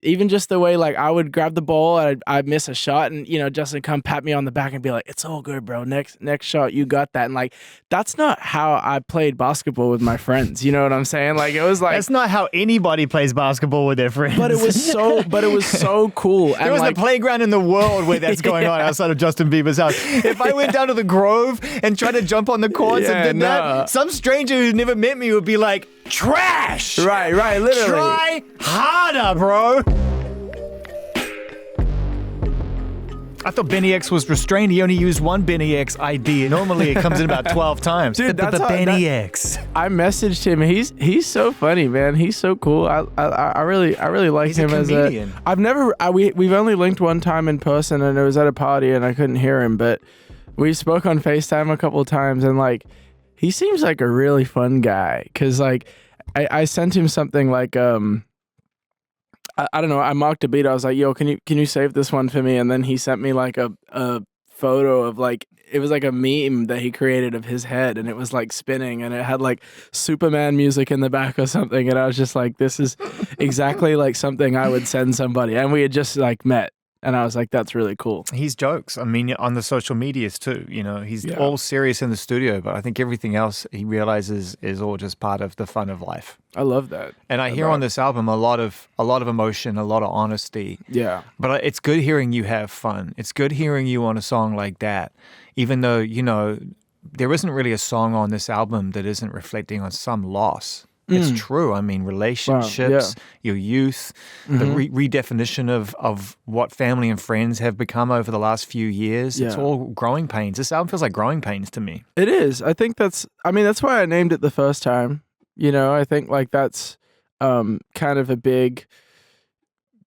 even just the way like I would grab the ball and I'd miss a shot and, Justin come pat me on the back and be like, it's all good, bro. Next shot, you got that. And like, that's not how I played basketball with my friends. You know what I'm saying? Like, it was like, that's not how anybody plays basketball with their friends. But it was so cool. There was a playground in the world where that's going on outside of Justin Bieber's house. If I went down to the Grove and tried to jump on the courts and did that, some stranger who never met me would be like, trash! Right, literally. Try harder, bro. I thought Benny X was restrained. He only used one Benny X ID. Normally it comes in about 12 times. Dude, that's Benny X. I messaged him. He's so funny, man. He's so cool. I really like him as a. We've only linked one time in person, and it was at a party, and I couldn't hear him, but we spoke on FaceTime a couple of times, and like, he seems like a really fun guy. Cause like, I sent him something like I don't know. I mocked a beat. I was like, "Yo, can you save this one for me?" And then he sent me like a photo of like, it was like a meme that he created of his head, and it was like spinning, and it had like Superman music in the back or something. And I was just like, "This is exactly like something I would send somebody." And we had just like met, and I was like, "That's really cool." He's jokes. I mean, on the social medias too. He's all serious in the studio, but I think everything else he realizes is all just part of the fun of life. I love that. And I hear on this album a lot of emotion, a lot of honesty. Yeah. But it's good hearing you have fun. It's good hearing you on a song like that, even though, there isn't really a song on this album that isn't reflecting on some loss. It's true. I mean, relationships, your youth, the redefinition of what family and friends have become over the last few years. It's all growing pains. This album feels like growing pains to me. It is. I think that's why I named it the first time. I think like that's kind of a big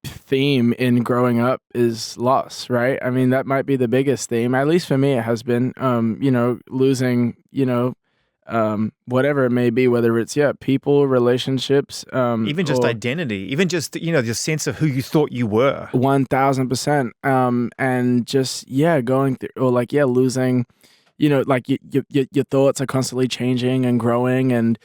theme in growing up is loss, right? I mean, that might be the biggest theme. At least for me, it has been, losing, whatever it may be, whether it's, people, relationships. Even just identity, even just, the sense of who you thought you were. 1000%. And just, going through, or like, losing, like your thoughts are constantly changing and growing, and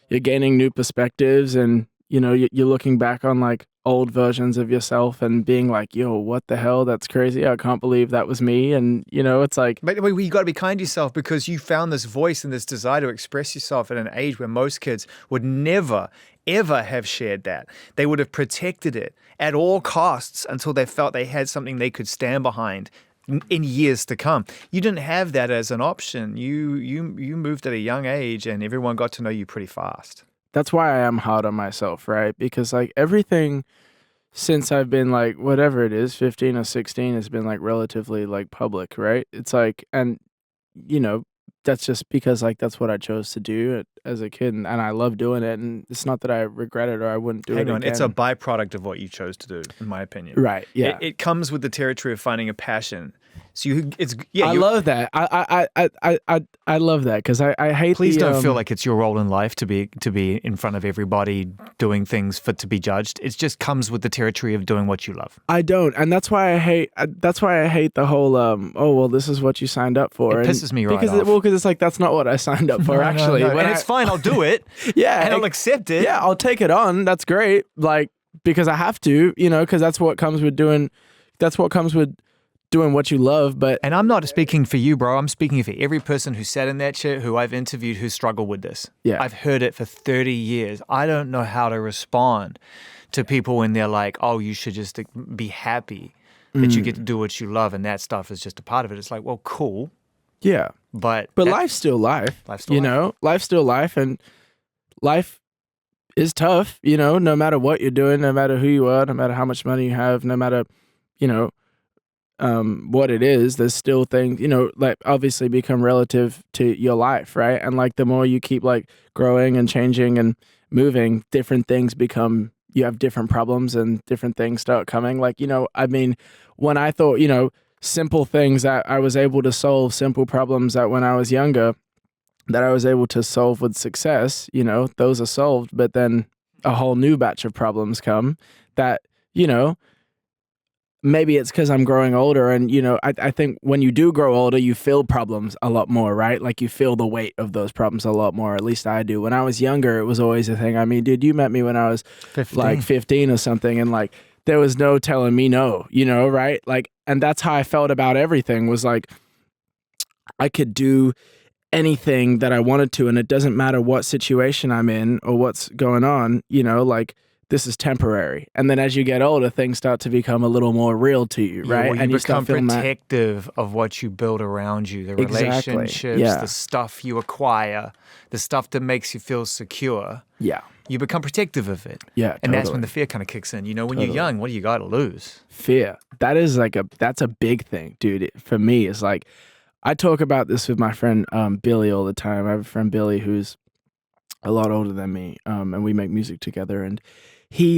you're gaining new perspectives, and, you're looking back on like old versions of yourself and being like, yo, what the hell? That's crazy. I can't believe that was me. And, it's like... But you got to be kind to yourself, because you found this voice and this desire to express yourself at an age where most kids would never, ever have shared that. They would have protected it at all costs until they felt they had something they could stand behind in years to come. You didn't have that as an option. You moved at a young age, and everyone got to know you pretty fast. That's why I am hard on myself, right? Because like everything since I've been like, whatever it is, 15 or 16 has been like relatively like public, right? It's like, and that's just because like that's what I chose to do as a kid, and I love doing it, and it's not that I regret it or I wouldn't do it again. It's a byproduct of what you chose to do, in my opinion. Right, yeah. It comes with the territory of finding a passion. So I love that. I love that, because I hate. Please don't feel like it's your role in life to be in front of everybody doing things to be judged. It just comes with the territory of doing what you love. I don't, and that's why I hate. That's why I hate the whole. Oh well, this is what you signed up for. It pisses me right off. Because it's like that's not what I signed up for. Actually, no. And it's fine. I'll do it. And I'll accept it. Yeah, I'll take it on. That's great. Like, because I have to. Because that's what comes with doing. That's what comes with doing what you love. And I'm not speaking for you, bro. I'm speaking for every person who sat in that chair, who I've interviewed, who struggled with this. Yeah. I've heard it for 30 years. I don't know how to respond to people when they're like, oh, you should just be happy that you get to do what you love, and that stuff is just a part of it. It's like, well, cool. Yeah. But life's still life. Life's still life, and life is tough, no matter what you're doing, no matter who you are, no matter how much money you have, no matter, what it is, there's still things, like obviously become relative to your life, right? And like the more you keep like growing and changing and moving, different things become, you have different problems and different things start coming. Like, when I thought, simple things that I was able to solve, simple problems that when I was younger, that I was able to solve with success, those are solved, but then a whole new batch of problems come that, maybe it's because I'm growing older, and, I think when you do grow older, you feel problems a lot more, right? Like you feel the weight of those problems a lot more, at least I do. When I was younger, it was always a thing. I mean, dude, you met me when I was 15 or something, and like there was no telling me no, you know, right? Like, and that's how I felt about everything, was like, I could do anything that I wanted to, and it doesn't matter what situation I'm in or what's going on, you know, like, this is temporary. And then as you get older, things start to become a little more real to you, right? Well, you and become feeling protective of what you build around you, the Exactly. relationships, Yeah. the stuff you acquire, the stuff that makes you feel secure. Yeah. You become protective of it. Yeah. And that's when the fear kind of kicks in. You know, when you're young, what do you got to lose? Fear. That is like that's a big thing, dude. For me, it's like, I talk about this with my friend Billy all the time. I have a friend Billy who's a lot older than me, and we make music together. And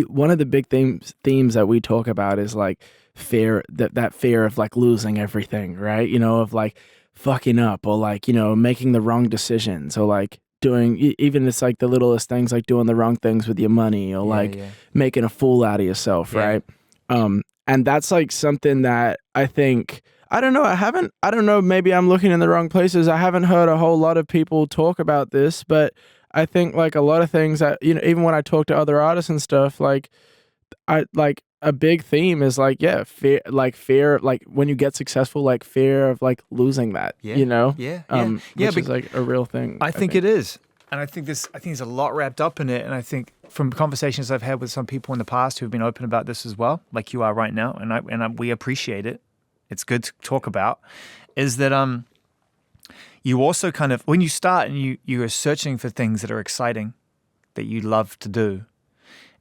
one of the big themes that we talk about is like fear, that fear of like losing everything, right? You know, of like fucking up, or like, you know, making the wrong decisions, or like doing, even it's like the littlest things, like doing the wrong things with your money, or making a fool out of yourself, right? And that's like something that I think, I don't know, maybe I'm looking in the wrong places. I haven't heard a whole lot of people talk about this, but I think like a lot of things that, you know, even when I talk to other artists and stuff, like, I like a big theme is like, fear, like when you get successful, like fear of like losing that, you know? Which is like a real thing. I think it is. And I think there's a lot wrapped up in it. And I think from conversations I've had with some people in the past who've been open about this as well, like you are right now, and we appreciate it. It's good to talk about, is that you also kind of, when you start and you are searching for things that are exciting, that you love to do,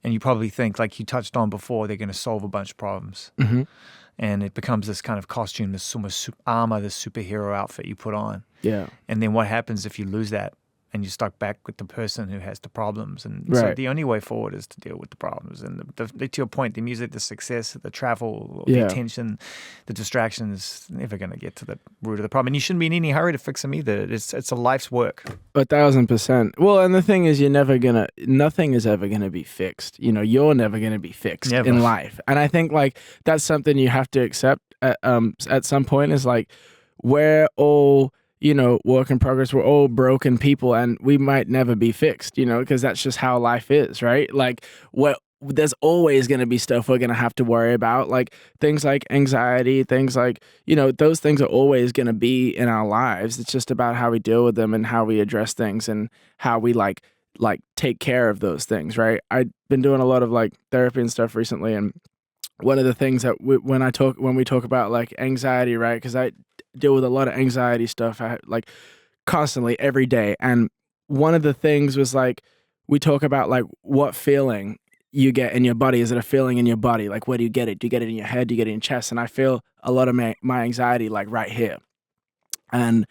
and you probably think, like you touched on before, they're going to solve a bunch of problems. Mm-hmm. And it becomes this kind of costume, this almost armor, this superhero outfit you put on. Yeah. And then what happens if you lose that? And you're stuck back with the person who has the problems. And so the only way forward is to deal with the problems. And to your point, the music, the success, the travel, the attention, the distraction is never going to get to the root of the problem. And you shouldn't be in any hurry to fix them either. It's a life's work. 1,000%. Well, and the thing is, nothing is ever going to be fixed. You know, you're never going to be fixed in life. And I think like that's something you have to accept at some point, is like, we're all, you know, work in progress. We're all broken people, and we might never be fixed, you know, because that's just how life is, right? Like, there's always going to be stuff we're going to have to worry about, like things like anxiety, things like, you know, those things are always going to be in our lives. It's just about how we deal with them and how we address things and how we like take care of those things, right? I've been doing a lot of like therapy and stuff recently, and one of the things that when we talk about like anxiety, right? Because I deal with a lot of anxiety stuff, like constantly every day. And one of the things was like, we talk about like what feeling you get in your body. Is it a feeling in your body? Like, where do you get it? Do you get it in your head? Do you get it in your chest? And I feel a lot of my anxiety like right here. And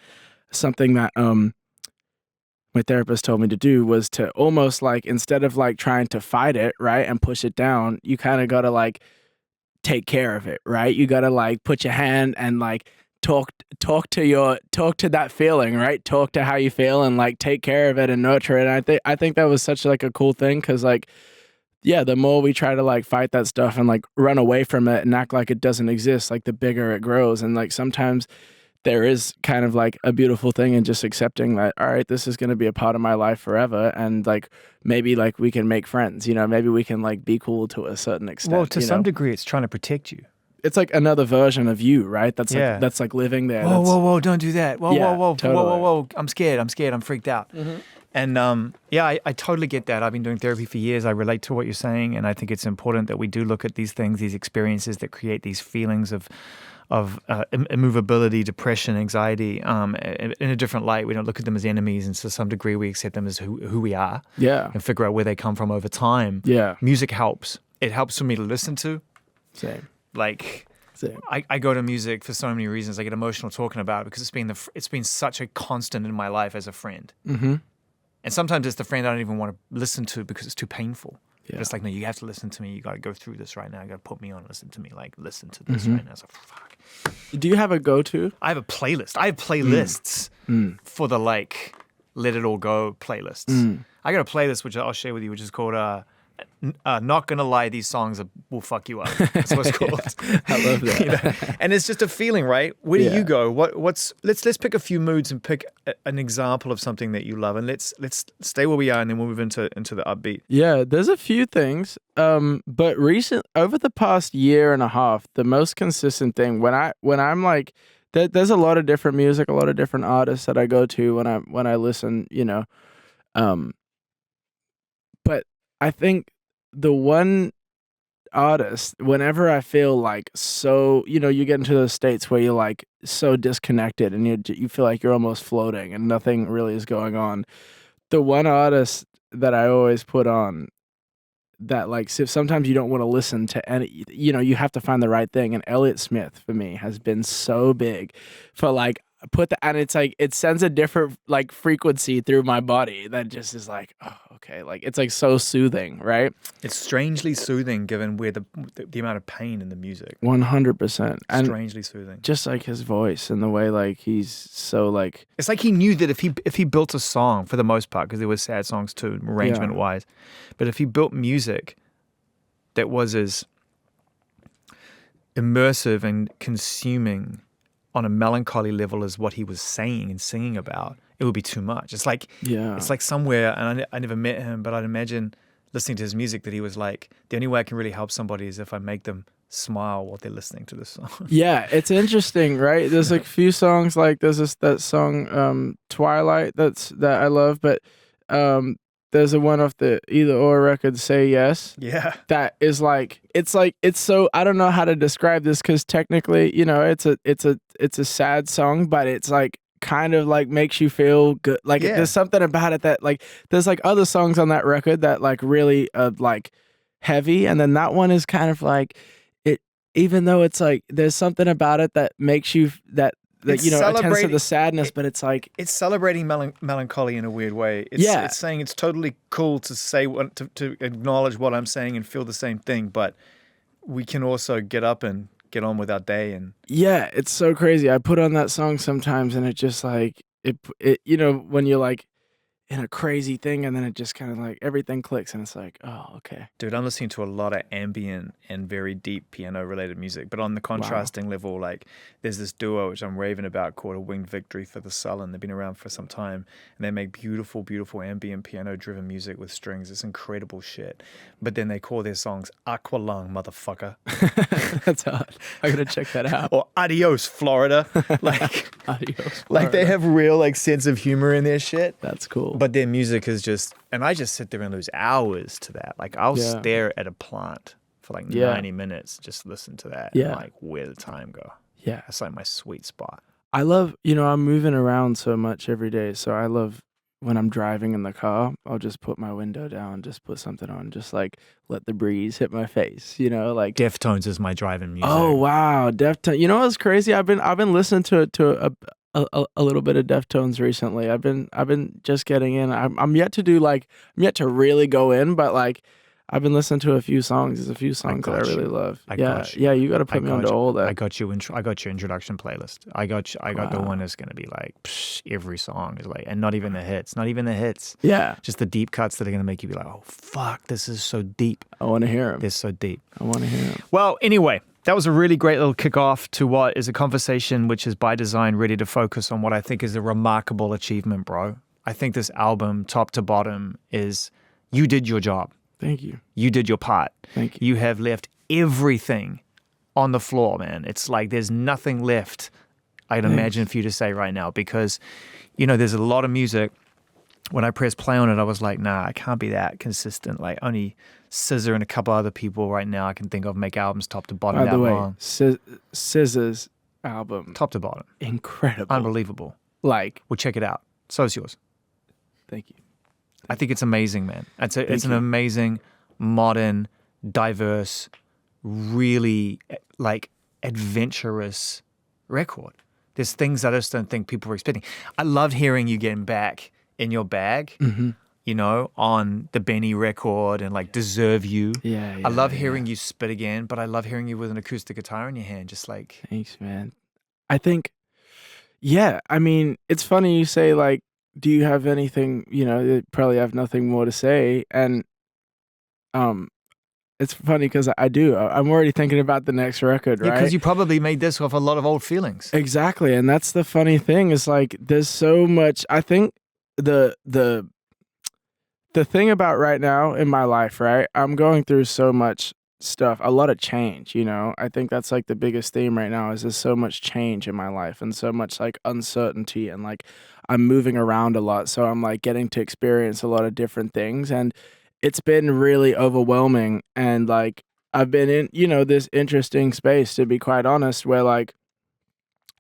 something that my therapist told me to do was to almost like, instead of like trying to fight it, right, and push it down, you kind of got to like take care of it, right? You got to like put your hand and like talk to that feeling, right? Talk to how you feel and like take care of it and nurture it. And I think that was such like a cool thing, because like, yeah, the more we try to like fight that stuff and like run away from it and act like it doesn't exist, like the bigger it grows. And like sometimes there is kind of like a beautiful thing in just accepting that, all right, this is going to be a part of my life forever. And like, maybe like we can make friends, you know, maybe we can like be cool to a certain extent. Well, to some degree, it's trying to protect you. It's like another version of you, right? That's like living there. Whoa, don't do that. Whoa, totally. I'm scared, I'm freaked out. Mm-hmm. And I totally get that. I've been doing therapy for years. I relate to what you're saying. And I think it's important that we do look at these things, these experiences that create these feelings of immovability, depression, anxiety in a different light. We don't look at them as enemies, and to some degree we accept them as who we are. Yeah. And figure out where they come from over time. Yeah. Music helps. It helps for me to listen to. Same. Like, I go to music for so many reasons. I get emotional talking about it because it's been such a constant in my life as a friend. Mm-hmm. And sometimes it's the friend I don't even want to listen to because it's too painful. Yeah. But it's like, no, you have to listen to me. You got to go through this right now. You got to put me on, listen to me. Like, listen to this right now. So, fuck. Do you have a go-to? I have a playlist. I have playlists for the, like, Let It All Go playlists. I got a playlist, which I'll share with you, which is called not gonna lie, these songs will fuck you up. That's what it's called. I love that. And it's just a feeling, right? Where do Yeah. you go? Let's pick a few moods and pick an example of something that you love, and let's stay where we are, and then we'll move into the upbeat. Yeah, there's a few things. But over the past year and a half, the most consistent thing when I'm like, there's a lot of different music, a lot of different artists that I go to when I listen, but I think the one artist, whenever I feel like so, you get into those states where you're like so disconnected and you feel like you're almost floating and nothing really is going on. The one artist that I always put on that, like, sometimes you don't want to listen to any, you have to find the right thing. And Elliott Smith for me has been so big for like, and it's like, it sends a different like frequency through my body that just is like, oh, okay. Like, it's like so soothing, right? It's strangely soothing given where the amount of pain in the music. 100%. And strangely soothing. just like his voice and the way like he's so like, it's like he knew that if he built a song, for the most part, because there were sad songs too, arrangement wise, but if he built music that was as immersive and consuming on a melancholy level as what he was saying and singing about, it would be too much. It's like somewhere, and I never met him, but I'd imagine listening to his music that he was like, the only way I can really help somebody is if I make them smile while they're listening to this song. Yeah, it's interesting, right? There's like a few songs, like there's that song Twilight that I love, but there's a one off the Either Or record, Say Yes. Yeah. That is like it's so, I don't know how to describe this because technically, it's a sad song, but it's like kind of like makes you feel good. Like there's something about it that like there's like other songs on that record that like really like heavy, and then that one is kind of like it, even though it's like there's something about it that makes you that attends to the sadness, but it's like it's celebrating melancholy in a weird way. It's saying it's totally cool to say to acknowledge what I'm saying and feel the same thing, but we can also get up and get on with our day. And it's so crazy. I put on that song sometimes, and it just like it when you're like in a crazy thing, and then it just kind of like everything clicks, and it's like, oh, okay. Dude, I'm listening to a lot of ambient and very deep piano related music, but on the contrasting level, like there's this duo which I'm raving about called A Winged Victory for the Sullen. They've been around for some time, and they make beautiful, beautiful ambient piano driven music with strings. It's incredible shit. But then they call their songs Aqualung, motherfucker. That's hot. I gotta check that out. Or Adios, Florida. Like, Adios, Florida. Like they have real like sense of humor in their shit. That's cool. But their music is just, and I just sit there and lose hours to that. Like I'll stare at a plant for like 90 minutes, just listen to that. And like, where did the time go? Yeah. That's like my sweet spot. I love, I'm moving around so much every day. So I love when I'm driving in the car, I'll just put my window down, just put something on, just like let the breeze hit my face, like Deftones is my driving music. Oh, wow. Deftones. You know what's crazy? I've been listening to a little bit of Deftones recently. I've been just getting in. I'm yet to really go in, but like I've been listening to a few songs. There's a few songs that I really love. You got to put me onto all that. I got your introduction playlist. I got the one that's gonna be like every song is like, and not even the hits. Yeah, just the deep cuts that are gonna make you be like, oh fuck, this is so deep. I want to hear them. They're so deep. I want to hear them. Well, anyway. That was a really great little kickoff to what is a conversation which is by design ready to focus on what I think is a remarkable achievement, bro. I think this album, top to bottom, is you did your job. Thank you. You did your part. Thank you. You have left everything on the floor, man. It's like there's nothing left, I'd imagine, for you to say right now, because, there's a lot of music. When I pressed play on it, I was like, nah, I can't be that consistent. Like only SZA and a couple other people right now I can think of make albums top to bottom. By the way, SZA's album, top to bottom, incredible, unbelievable. Like, well, check it out. So is yours. Thank you. I think it's amazing, man. It's an amazing, modern, diverse, really like adventurous record. There's things I just don't think people were expecting. I loved hearing you getting back in your bag, on the Benny record and like Deserve You. Yeah. I love hearing you spit again, but I love hearing you with an acoustic guitar in your hand, just like. Thanks, man. I think, I mean, it's funny you say like, do you have anything, you probably have nothing more to say. And Um, it's funny because I do. I'm already thinking about the next record, Yeah, because right? you probably made this off a lot of old feelings. Exactly, and that's the funny thing is like there's so much. I think the the the thing about right now in my life, right? I'm going through so much stuff, a lot of change, you know. I think that's like the biggest theme right now is there's so much change in my life and so much like uncertainty and like I'm moving around a lot, so I'm like getting to experience a lot of different things and it's been really overwhelming and like I've been in, you know, this interesting space to be quite honest where like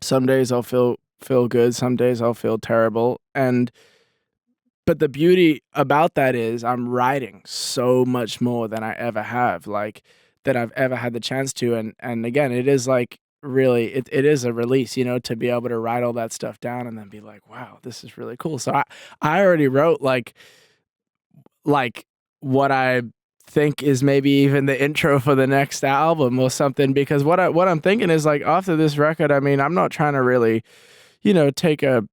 some days I'll feel good, some days I'll feel terrible and but the beauty about that is I'm writing so much more than I ever have, like, that I've ever had the chance to, and again, it is, like, really it is a release, you know, to be able to write all that stuff down and then be like, "Wow, this is really cool." So I already wrote, like, what I think is maybe even the intro for the next album or something because what I'm thinking is, like, after this record, I mean, I'm not trying to really, you know, take a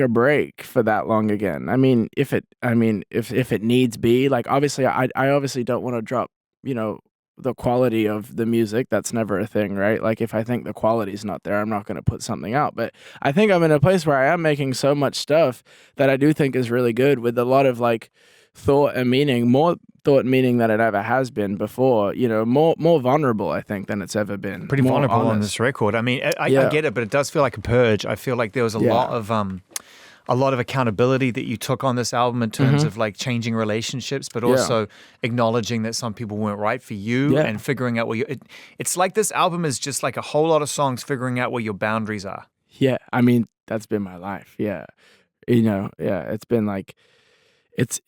break for that long again. If it needs be, like obviously I obviously don't want to drop, you know, the quality of the music. That's never a thing, right? Like if I think the quality's not there, I'm not going to put something out. But I think I'm in a place where I am making so much stuff that I do think is really good with a lot of like thought and meaning, more thought and meaning than it ever has been before, you know, more vulnerable I think than it's ever been. Pretty More vulnerable on honest. this record. I mean, I Yeah. get it, but it does feel like a purge. I feel like there was a lot of accountability that you took on this album in terms of like changing relationships, but also acknowledging that some people weren't right for you and figuring out where it's like this album is just like a whole lot of songs figuring out where your boundaries are. Yeah, I mean, that's been my life. Yeah. You know, yeah, it's been like it's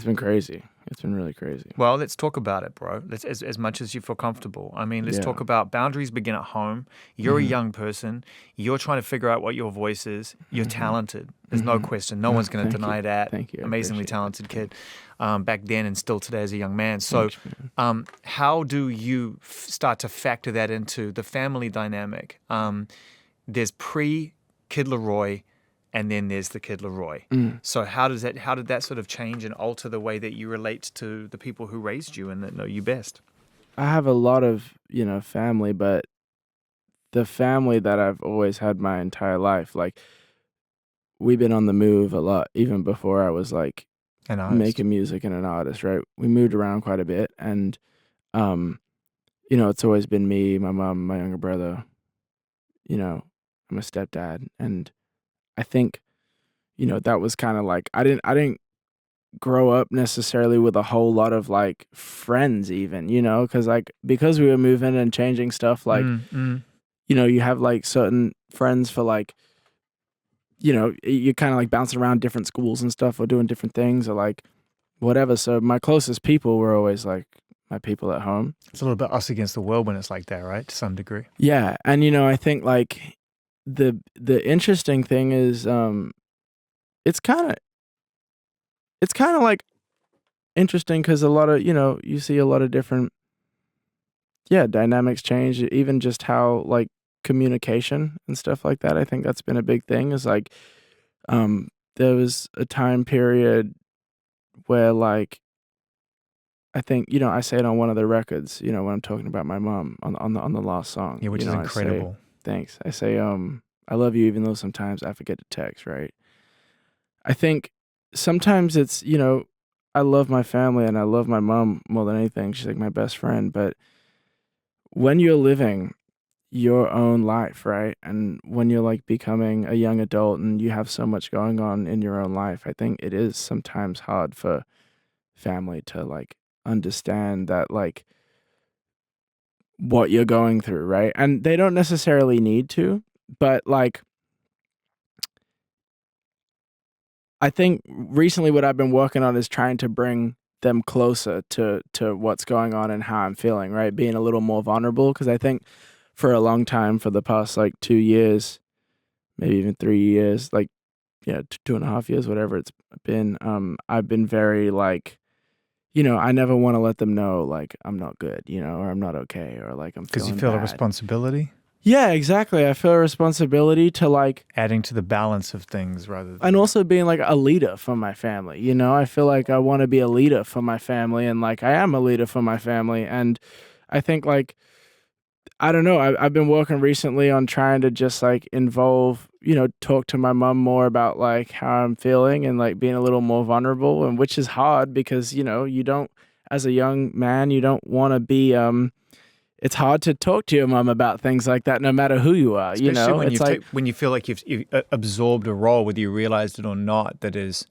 been crazy. It's been really crazy. Well, let's talk about it, bro. Let's as much as you feel comfortable. I mean, let's talk about boundaries begin at home. You're a young person. You're trying to figure out what your voice is. You're talented. There's no question. No one's going to deny that. Thank you. I Amazingly appreciate talented kid back then and still today as a young man. So how do you start to factor that into the family dynamic? There's pre-Kid LAROI, and then there's the Kid LAROI. So how did that sort of change and alter the way that you relate to the people who raised you and that know you best? I have a lot of, you know, family, but the family that I've always had my entire life, like we've been on the move a lot, even before I was like An artist. making music and an artist, right? We moved around quite a bit and you know, it's always been me, my mom, my younger brother, you know, I'm a stepdad and I think, you know, that was kind of like I didn't grow up necessarily with a whole lot of like friends even, you know, because we were moving and changing stuff like you know, you have like certain friends for like you know, you kind of like bouncing around different schools and stuff or doing different things or like whatever. So my closest people were always like my people at home. It's a little bit us against the world when it's like that, right? To some degree. Yeah, and you know, I think like the interesting thing is it's kind of like interesting because a lot of, you know, you see a lot of different dynamics change, even just how like communication and stuff like that. I think that's been a big thing is like there was a time period where like I think, you know, I say it on one of the records, you know, when I'm talking about my mom on the last song. Yeah, which you is know, incredible. Thanks. I say I love you even though sometimes I forget to text, right? I think sometimes it's, you know, I love my family and I love my mom more than anything. She's like my best friend, but when you're living your own life, right? And when you're like becoming a young adult and you have so much going on in your own life, I think it is sometimes hard for family to like understand that like what you're going through, right? And they don't necessarily need to, but like I think recently what I've been working on is trying to bring them closer to what's going on and how I'm feeling, right? Being a little more vulnerable because I think for a long time, for the past like 2 years, maybe even 3 years, like 2.5 years, whatever it's been, I've been very like, you know, I never want to let them know like I'm not good, you know, or I'm not okay, or like I'm Because feeling you feel a bad. responsibility? Yeah, exactly. I feel a responsibility to like, Adding to the balance of things rather and than. also being like a leader for my family. You know, I feel like I want to be a leader for my family, and like I am a leader for my family. And I think like, I don't know, I've been working recently on trying to just like involve, talk to my mom more about like how I'm feeling and like being a little more vulnerable, and which is hard because, you don't, as a young man, you don't want to be, it's hard to talk to your mom about things like that, no matter who you are. Especially when It's like, when you feel like you've absorbed a role, whether you realized it or not, that is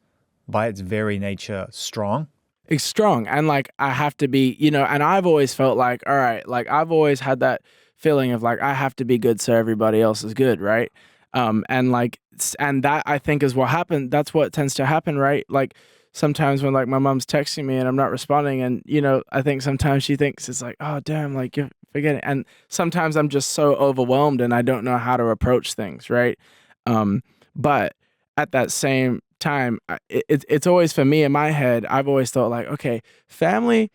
by its very nature strong. it's strong, and like I have to be, and I've always felt like, all right, like I've always had that feeling of like I have to be good so everybody else is good, right? And like and that I think is what happened. That's what tends to happen, right? Like sometimes when like my mom's texting me and I'm not responding, and I think sometimes she thinks it's like, oh damn, like you're forgetting, and sometimes I'm just so overwhelmed and I don't know how to approach things, right? But at that same time, it's always for me in my head. I've always thought like, okay, family,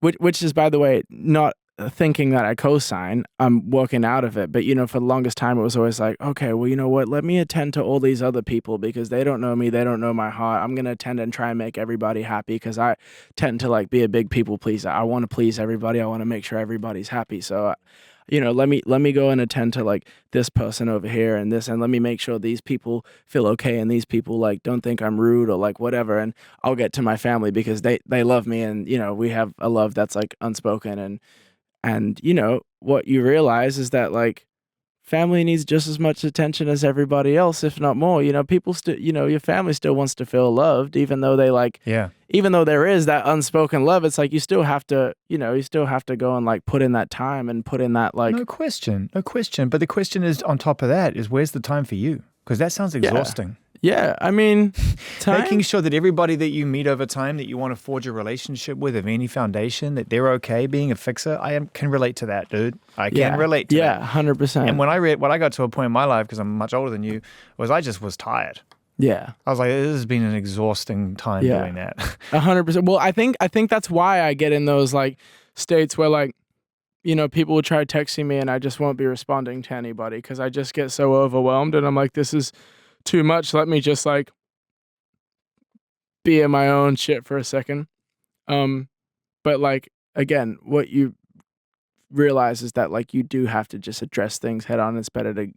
which is by the way not thinking that I co-sign. I'm working out of it, but for the longest time it was always like, okay, well, you know what? Let me attend to all these other people because they don't know me, they don't know my heart. I'm gonna attend and try and make everybody happy because I tend to like be a big people pleaser. I want to please everybody. I want to make sure everybody's happy. So let me go and attend to like this person over here and this, and let me make sure these people feel okay and these people like don't think I'm rude or like whatever, and I'll get to my family because they love me, and we have a love that's like unspoken, and what you realize is that like family needs just as much attention as everybody else, if not more. People still, your family still wants to feel loved, even though they like, Yeah. even though there is that unspoken love. It's like you still have to, go and like put in that time and put in that like, No question. No question. But the question is, on top of that, is where's the time for you? Because that sounds exhausting. yeah. I mean, time. Making sure that everybody that you meet over time that you want to forge a relationship with of any foundation, that they're okay being a fixer, can relate to that, dude. I can relate to that. Yeah, 100%. And when I got to a point in my life, because I'm much older than you, was I just was tired. Yeah. I was like, this has been an exhausting time doing that. 100%. Well, I think that's why I get in those like states where like, people will try texting me and I just won't be responding to anybody because I just get so overwhelmed and I'm like, this is too much. Let me just like be in my own shit for a second. But like, again, what you realize is that like you do have to just address things head on. It's better to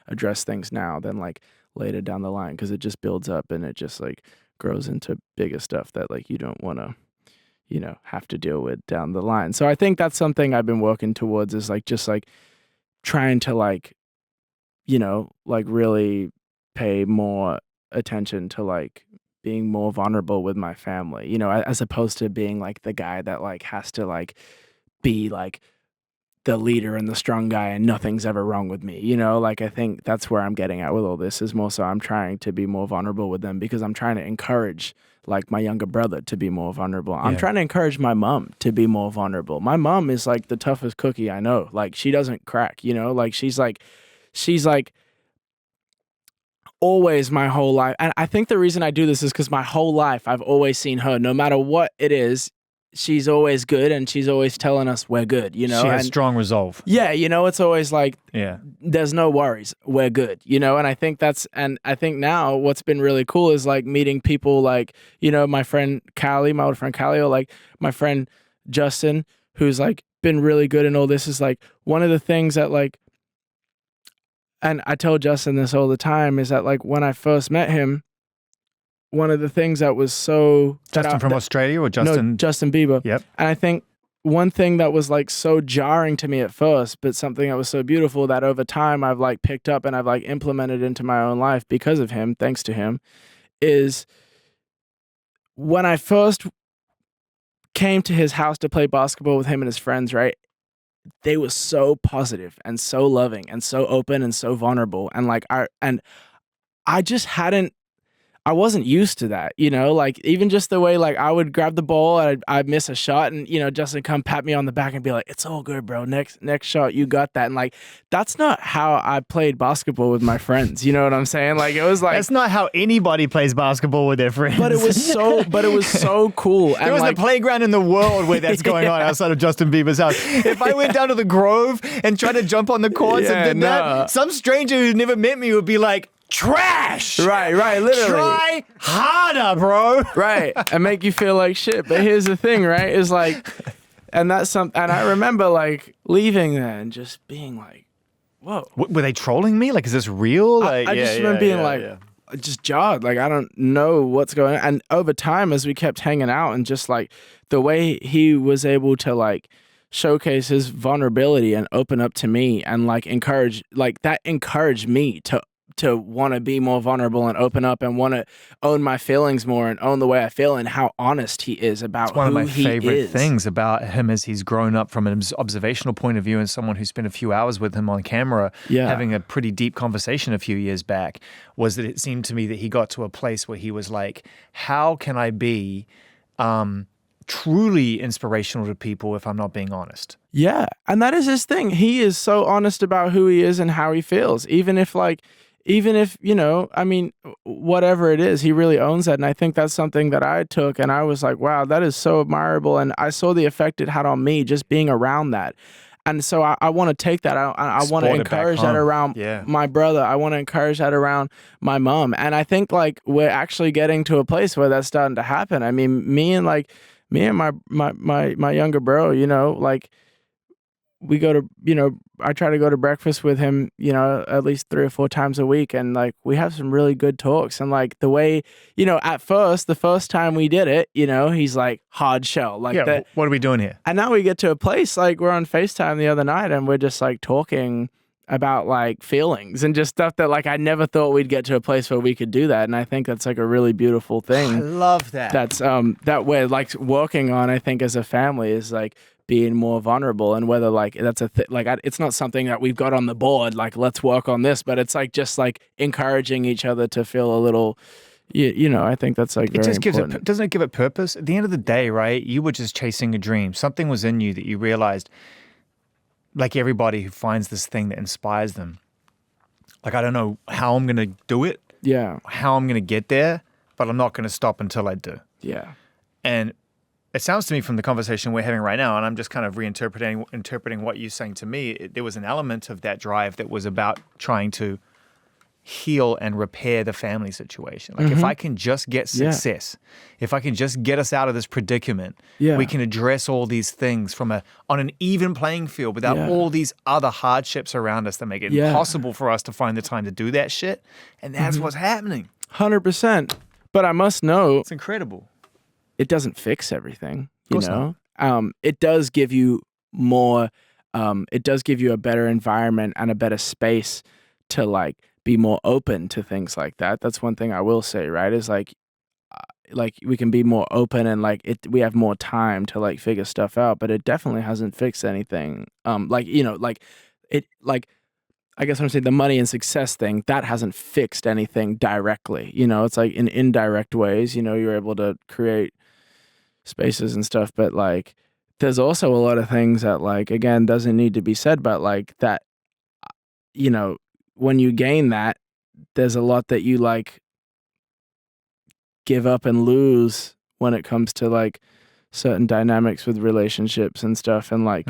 address things now than like later down the line because it just builds up and it just like grows into bigger stuff that like you don't want to have to deal with down the line. So I think that's something I've been working towards is like just like trying to like like really pay more attention to like being more vulnerable with my family, as opposed to being like the guy that like has to like be like the leader and the strong guy and nothing's ever wrong with me. Like I think that's where I'm getting at with all this is more so I'm trying to be more vulnerable with them because I'm trying to encourage like my younger brother to be more vulnerable. I'm trying to encourage my mom to be more vulnerable. My mom is like the toughest cookie I know. Like she doesn't crack, like she's like always my whole life. And I think the reason I do this is because my whole life I've always seen her, no matter what it is, she's always good and she's always telling us we're good, She has strong resolve. Yeah, it's always like, there's no worries, we're good, and I think I think now what's been really cool is like meeting people like, my friend Callie, my old friend Callie, or like my friend Justin, who's like been really good in all this is like one of the things that like, and I tell Justin this all the time is that like when I first met him, one of the things that was so Justin from Australia or Justin? No, Justin Bieber. Yep. And I think one thing that was like so jarring to me at first, but something that was so beautiful that over time I've like picked up and I've like implemented into my own life because of him, thanks to him, is when I first came to his house to play basketball with him and his friends, right? They were so positive and so loving and so open and so vulnerable. And like I just hadn't, I wasn't used to that, you know, like even just the way like I would grab the ball and I'd miss a shot and, you know, Justin come pat me on the back and be like, it's all good, bro. Next shot, you got that. And like, that's not how I played basketball with my friends. You know what I'm saying? Like, it was like, That's not how anybody plays basketball with their friends. but it was so cool. There was like, a playground in the world where that's going on outside of Justin Bieber's house. If I went down to the Grove and tried to jump on the courts and did that, some stranger who never met me would be like, trash! Right, literally. Try harder, bro. Right, and make you feel like shit. But here's the thing, right? Is like, and I remember like leaving there and just being like, whoa. Were they trolling me? Like, is this real? Like, I just remember being just jarred. Like, I don't know what's going on. And over time, as we kept hanging out and just like the way he was able to like showcase his vulnerability and open up to me and like encouraged me to want to be more vulnerable and open up and want to own my feelings more and own the way I feel and how honest he is about who he is. One of my favorite things about him as he's grown up from an observational point of view and someone who spent a few hours with him on camera having a pretty deep conversation a few years back was that it seemed to me that he got to a place where he was like, how can I be truly inspirational to people if I'm not being honest? Yeah, and that is his thing. He is so honest about who he is and how he feels, even if, you know, I mean, whatever it is, he really owns that. And I think that's something that I took and I was like, wow, that is so admirable. And I saw the effect it had on me just being around that. And so I want to take that. I want to encourage that around my brother. I want to encourage that around my mom. And I think like we're actually getting to a place where that's starting to happen. I mean, me and my younger bro, you know, like, we go to, you know, I try to go to breakfast with him, you know, at least 3 or 4 times a week. And like, we have some really good talks. And like the way, you know, the first time we did it, you know, he's like hard shell. Like, what are we doing here? And now we get to a place like we're on FaceTime the other night and we're just like talking about like feelings and just stuff that like I never thought we'd get to a place where we could do that. And I think that's like a really beautiful thing. I love that. That's that we're like working on, I think, as a family is like being more vulnerable, and whether like that's it's not something that we've got on the board, like let's work on this, but it's like just like encouraging each other to feel a little, you know, I think that's like very important. Doesn't it give it purpose? At the end of the day, right, you were just chasing a dream. Something was in you that you realized, like everybody who finds this thing that inspires them, like, I don't know how I'm going to do it, how I'm going to get there, but I'm not going to stop until I do. Yeah. And it sounds to me from the conversation we're having right now, and I'm just kind of interpreting what you're saying to me, there was an element of that drive that was about trying to heal and repair the family situation. Like, if I can just get success, if I can just get us out of this predicament, we can address all these things on an even playing field without all these other hardships around us that make it impossible for us to find the time to do that shit. And that's what's happening. 100%. But I must know, it's incredible. It doesn't fix everything, you know? It does give you more, it does give you a better environment and a better space to like be more open to things like that. That's one thing I will say, right? Is like we can be more open and like we have more time to like figure stuff out, but it definitely hasn't fixed anything. Like, you know, like it, like, I guess what I'm saying, the money and success thing, that hasn't fixed anything directly. You know, it's like in indirect ways, you know, you're able to create spaces and stuff, but like there's also a lot of things that like, again, doesn't need to be said, but like that, you know, when you gain that, there's a lot that you like give up and lose when it comes to like certain dynamics with relationships and stuff. And like,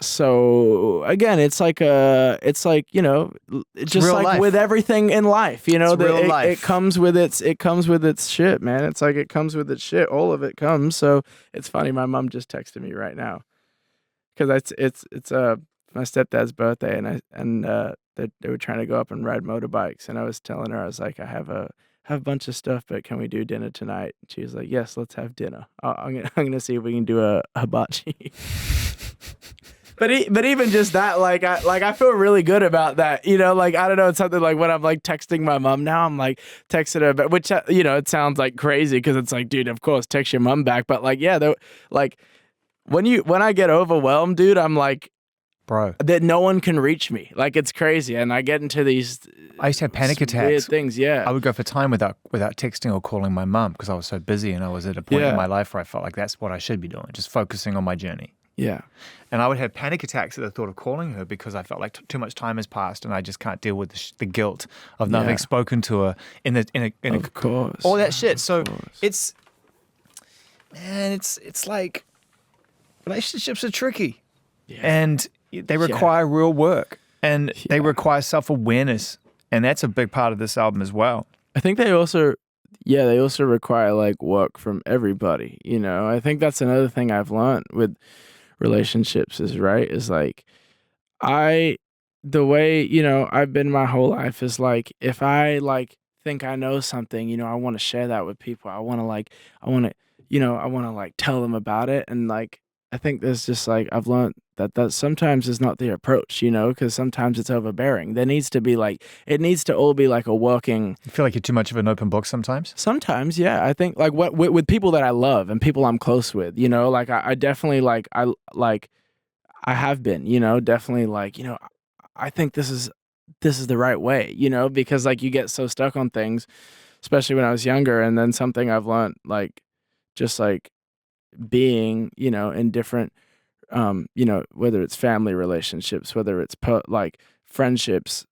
so again, it's like, you know, it's just like life. With everything in life, you know, it comes with its shit, man. It's like, it comes with its shit. All of it comes. So it's funny. My mom just texted me right now because it's my stepdad's birthday and they were trying to go up and ride motorbikes. And I was telling her, I was like, I have a bunch of stuff, but can we do dinner tonight? And she was like, yes, let's have dinner. I'm gonna see if we can do a hibachi. But even just that, like I feel really good about that, you know, like, I don't know, it's something like when I'm like texting my mom now, I'm like texting her, but which, you know, it sounds like crazy because it's like, dude, of course, text your mom back. But like, yeah, like when I get overwhelmed, dude, I'm like, Bro, that no one can reach me. Like, it's crazy. And I get into these I used to have panic attacks. weird things. Yeah. I would go for time without texting or calling my mum because I was so busy and I was at a point in my life where I felt like that's what I should be doing, just focusing on my journey. Yeah. And I would have panic attacks at the thought of calling her because I felt like too much time has passed and I just can't deal with the guilt of not having spoken to her Of course. all that shit. So course. it's like relationships are tricky. Yeah. And they require real work and they require self-awareness. And that's a big part of this album as well. I think they also require like work from everybody. You know, I think that's another thing I've learned with relationships is like the way, you know, I've been my whole life is like, if I like think I know something, you know, I want to share that with people. I want to like tell them about it. And like, I think there's just like, I've learned that sometimes is not the approach, you know, because sometimes it's overbearing. There needs to be like, it needs to all be like a working. You feel like you're too much of an open book sometimes? Sometimes, yeah. I think like with people that I love and people I'm close with, you know, like I definitely like, I have been, you know, definitely like, you know, I think this is the right way, you know, because like you get so stuck on things, especially when I was younger. And then something I've learned, like, just like being, you know, in different, you know, whether it's family relationships, whether it's like friendships,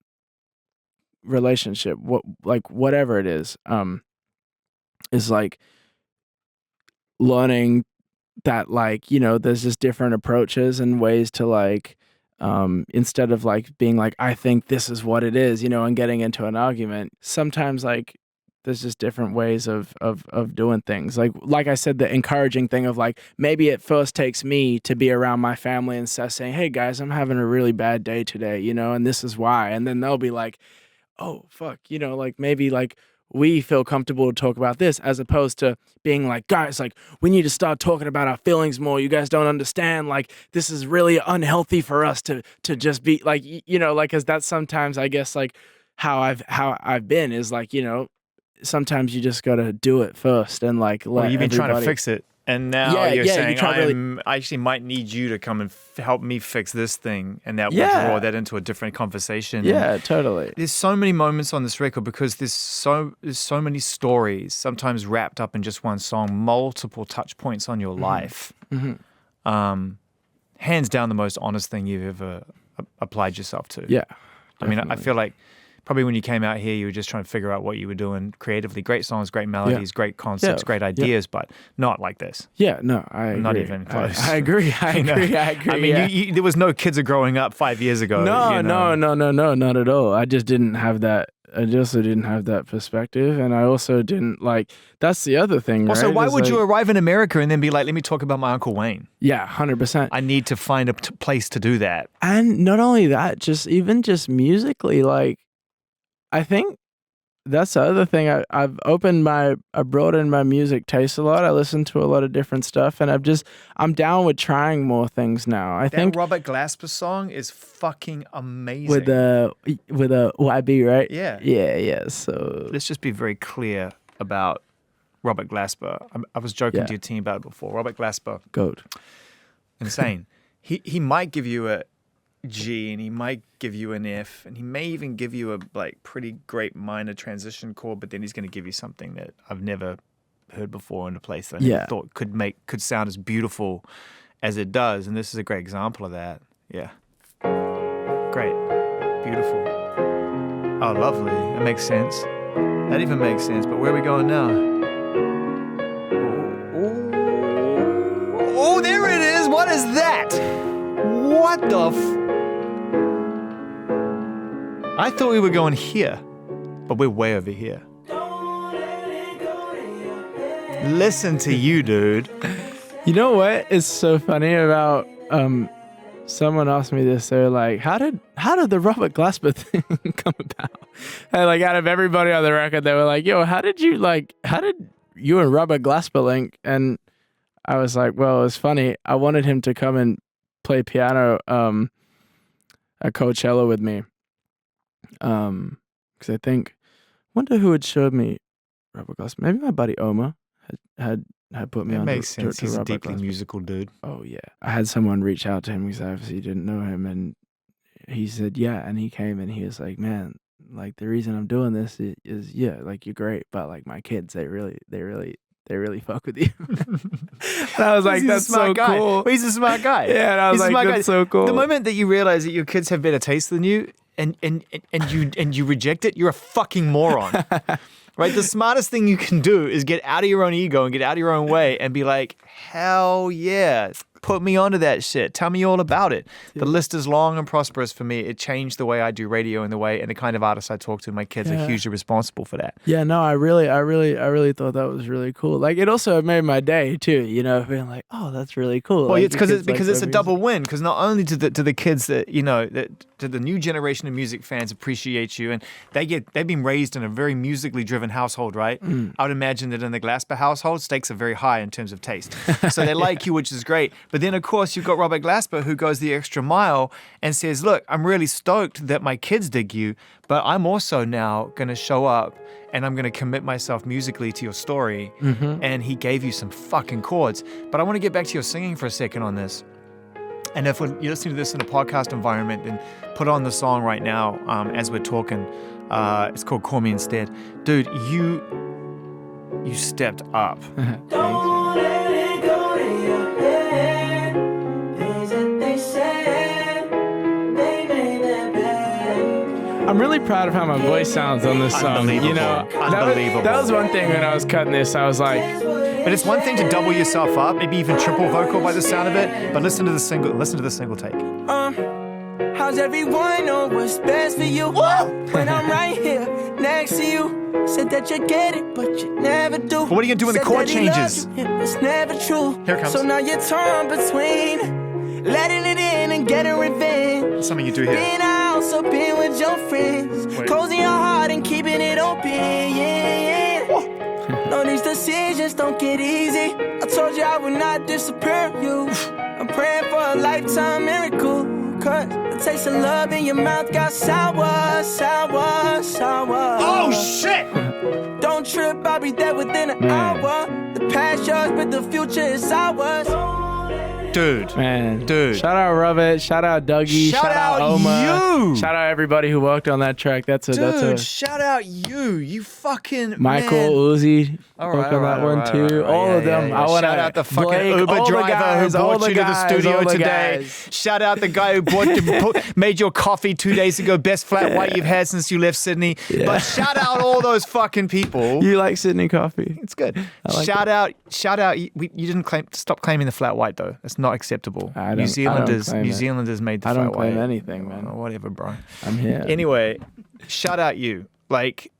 relationship, whatever it is like learning that like, you know, there's just different approaches and ways to like, instead of like being like, I think this is what it is, you know, and getting into an argument, sometimes like there's just different ways of doing things. Like I said, the encouraging thing of like, maybe it first takes me to be around my family and saying, hey guys, I'm having a really bad day today, you know, and this is why. And then they'll be like, oh, fuck, you know, like maybe like we feel comfortable to talk about this, as opposed to being like, guys, like we need to start talking about our feelings more. You guys don't understand. Like this is really unhealthy for us to just be like, you know, like, cause that's sometimes I guess like how I've been is like, you know, sometimes you just got to do it first and like let you've been trying to everybody fix it. And now you're saying, I actually might need you to come and help me fix this thing. And that will draw that into a different conversation. Yeah, and totally. there's so many moments on this record because there's so many stories, sometimes wrapped up in just one song, multiple touch points on your life. Mm-hmm. Hands down the most honest thing you've ever applied yourself to. Yeah, definitely. I mean, I feel like probably when you came out here, you were just trying to figure out what you were doing creatively. Great songs, great melodies, great concepts, great ideas, but not like this. Yeah, no, I agree. Not even close. I agree. I agree. I mean, there was no Kids Are Growing Up 5 years ago. No, you know? no, not at all. I just didn't have that. I also didn't have that perspective, and I also didn't like. That's the other thing. Also, right? why would you like, arrive in America and then be like, "Let me talk about my Uncle Wayne"? Yeah, 100%. I need to find a place to do that. And not only that, just musically, like. I think that's the other thing. I've broadened my music taste a lot. I listen to a lot of different stuff, and I'm down with trying more things now. I think Robert Glasper song is fucking amazing. with a YB, right? Yeah. Yeah. So let's just be very clear about Robert Glasper. I was joking to your team about it before. Robert Glasper, goat, insane. he might give you a G and he might give you an F and he may even give you a like pretty great minor transition chord, but then he's going to give you something that I've never heard before in a place that I never thought could sound as beautiful as it does, and this is a great example of that. Yeah, great, beautiful. Oh, lovely. That makes sense. That even makes sense. But where are we going now? Oh, there it is. What is that? What the I thought we were going here, but we're way over here. Listen to you, dude. You know what is so funny about someone asked me this. They were like, how did the Robert Glasper thing come about? And like out of everybody on the record, they were like, yo, how did you and Robert Glasper link? And I was like, well, it was funny. I wanted him to come and play piano at Coachella with me. Because I wonder who had showed me Robert Glasper. Maybe my buddy Oma had had put me It on makes sense. to He's a Robert deeply Glasper. musical dude. Oh yeah, I had someone reach out to him because I obviously didn't know him, and he said yeah, and he came and he was like, man, like the reason I'm doing this is yeah, like you're great, but like my kids, they really fuck with you. And I was like, He's a that's smart so guy. cool. Well, he's a smart guy. Yeah, and I was He's a like, smart that's guy. so cool. The moment that you realize that your kids have better taste than you, and you reject it, you're a fucking moron. Right? The smartest thing you can do is get out of your own ego and get out of your own way and be like, hell yeah, put me onto that shit. Tell me all about it. The list is long and prosperous for me. It changed the way I do radio and the kind of artists I talk to. My kids are hugely responsible for that. Yeah, no, I really thought that was really cool. Like it also made my day too, you know, being like, oh, that's really cool. Well, like, it's because it's so a double win. Because not only to the kids that to the new generation of music fans appreciate you, and they've been raised in a very musically driven household, right? I would imagine that in the Glasper household, stakes are very high in terms of taste. So they like you, which is great. But then of course you've got Robert Glasper who goes the extra mile and says, look, I'm really stoked that my kids dig you, but I'm also now going to show up and I'm going to commit myself musically to your story. And he gave you some fucking chords. But I want to get back to your singing for a second on this. And if you're listening to this in a podcast environment, then put on the song right now as we're talking. It's called Call Me Instead. Dude, you stepped up. Don't let it go to your head. Things that they said, they made that bad. I'm really proud of how my voice sounds on this song. You know, Unbelievable. that was one thing when I was cutting this. I was like, But it's one thing to double yourself up, maybe even triple vocal by the sound of it. But listen to the single take. How's everyone know what's best for you? When I'm right here next to you. Said that you get it, but you never do. But what are you gonna do when the Said chord that he changes? loves you, it's never true. Here it comes. So now you're torn between letting it in and getting revenge. Something you do here. Being out, so being with your friends. Wait. Closing your heart and keeping it open. Yeah. No, these decisions don't get easy. I told you I would not disappear you. I'm praying for a lifetime miracle. Cause the taste of love in your mouth got sour, sour, sour. Oh shit! Don't trip, I'll be there within an hour. The past yours, but the future is ours. Dude. man, Dude. Shout out Robert. Shout out Dougie. Shout out Oma. you. Shout out everybody who worked on that track. That's Dude, a shout out you. You fucking Michael man. Uzi All worked right, on that one too. All of them. I want to shout out the fucking Blake, Uber all the driver guys, who all brought the you to the guys, studio all the today. guys. Shout out the guy who made your coffee 2 days ago. Best flat white you've had since you left Sydney. Yeah. But shout out all those fucking people. You like Sydney coffee? It's good. like Shout out. You didn't stop claiming the flat white though. That's not acceptable. I New don't Zealanders made the I flat don't claim white. anything, man. Oh, whatever, bro. I'm here. Anyway, shout out you. Like,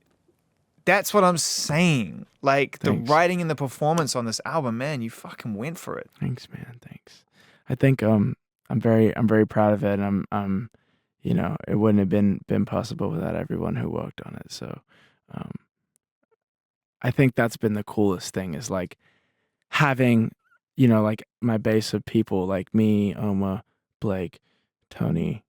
that's what I'm saying. Like, Thanks. the writing and the performance on this album, man, you fucking went for it. Thanks, man. Thanks. I think I'm very proud of it. And I'm you know, it wouldn't have been possible without everyone who worked on it. So I think that's been the coolest thing is like having, you know, like my base of people like me, Oma, Blake, Tony,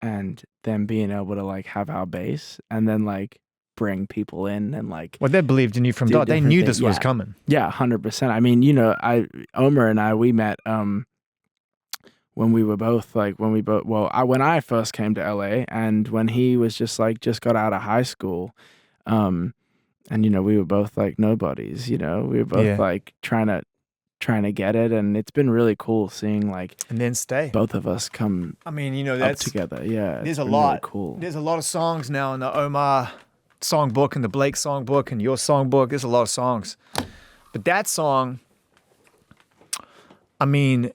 and them being able to like have our base and then like bring people in and like Well, they believed in you from do dot. They different knew things. this was Yeah. coming. Yeah, 100%. I mean, you know, Omer and I, we met when we were both like when I first came to LA and when he was just got out of high school, and you know, we were both like nobodies. You know, we were both like trying to get it, and it's been really cool seeing like And then stay. both of us come I mean, you know, up that's together. Yeah, there's it's a been lot. Really cool. There's a lot of songs now in the Omar songbook and the Blake songbook and your songbook. There's a lot of songs. But that song, I mean,